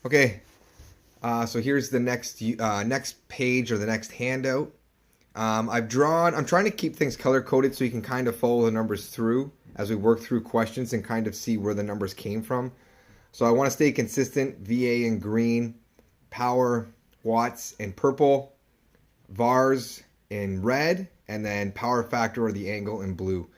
Okay, so here's the next page or the next handout. I'm trying to keep things color coded so you can kind of follow the numbers through as we work through questions and kind of see where the numbers came from. So I want to stay consistent. VA in green, power, watts in purple, VARs in red, and then power factor or the angle in blue.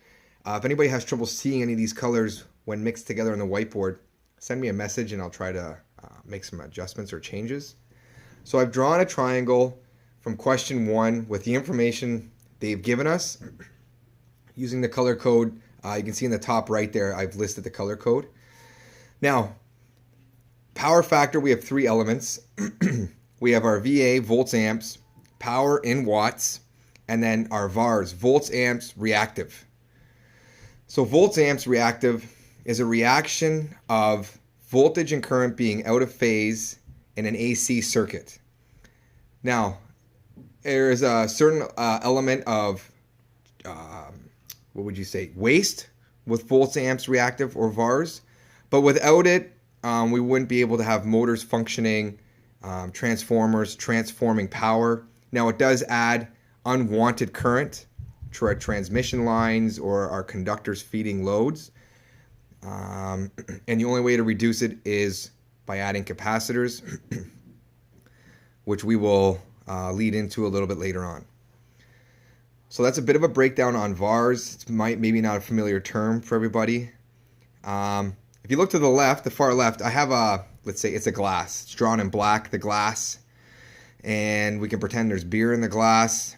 If anybody has trouble seeing any of these colors when mixed together on the whiteboard, send me a message and I'll try to make some adjustments or changes. So I've drawn a triangle from question 1 with the information they've given us using the color code. You can see in the top right there I've listed the color code. Now, power factor, we have 3 elements. We have our VA, volts, amps, power in watts, and then our VARs, volts, amps, reactive. So volts, amps, reactive is a reaction of voltage and current being out of phase in an AC circuit. Now, there is a certain element of, waste with volts, amps, reactive, or VARs. But without it, we wouldn't be able to have motors functioning, transformers transforming power. Now, it does add unwanted current to our transmission lines or our conductors feeding loads. And the only way to reduce it is by adding capacitors, which we will lead into a little bit later on. So that's a bit of a breakdown on VARs. It's maybe not a familiar term for everybody. If you look to the left, the far left, I have let's say it's a glass. It's drawn in black, the glass. And we can pretend there's beer in the glass.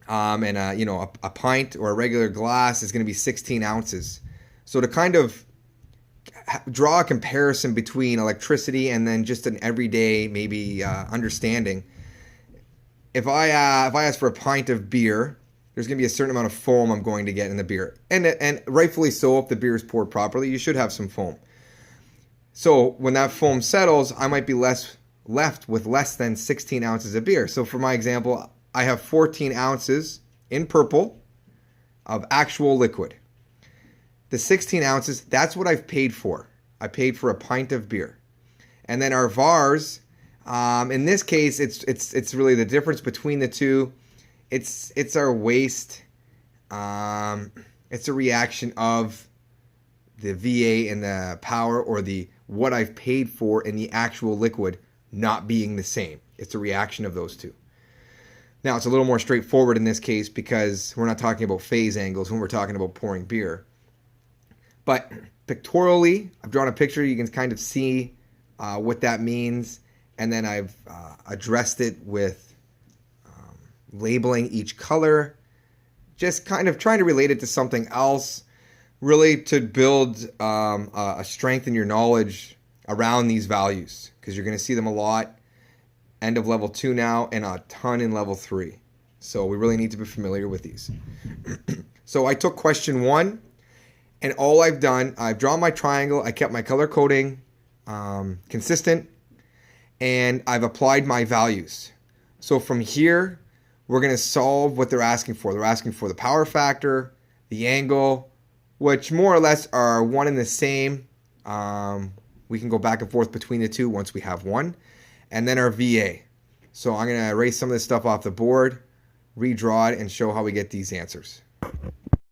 And a pint or a regular glass is going to be 16 ounces. So to kind of draw a comparison between electricity and then just an everyday maybe understanding, if I ask for a pint of beer, there's going to be a certain amount of foam I'm going to get in the beer. And rightfully so, if the beer is poured properly, you should have some foam. So when that foam settles, I might be left with less than 16 ounces of beer. So for my example, I have 14 ounces in purple of actual liquid. The 16 ounces, that's what I've paid for. I paid for a pint of beer. And then our VARs, in this case, it's really the difference between the two. It's our waste. It's a reaction of the VA and the power, or the what I've paid for in the actual liquid not being the same. It's a reaction of those two. Now, it's a little more straightforward in this case because we're not talking about phase angles when we're talking about pouring beer. But pictorially, I've drawn a picture. You can kind of see what that means. And then I've addressed it with labeling each color. Just kind of trying to relate it to something else. Really to build a strength in your knowledge around these values. Because you're going to see them a lot. End of level 2 now, and a ton in level 3. So we really need to be familiar with these. So I took question 1, and all I've done, I've drawn my triangle, I kept my color coding consistent, and I've applied my values. So from here, we're going to solve what they're asking for. They're asking for the power factor, the angle, which more or less are one and the same. We can go back and forth between the two once we have one. And then our VA. So I'm going to erase some of this stuff off the board, redraw it, and show how we get these answers.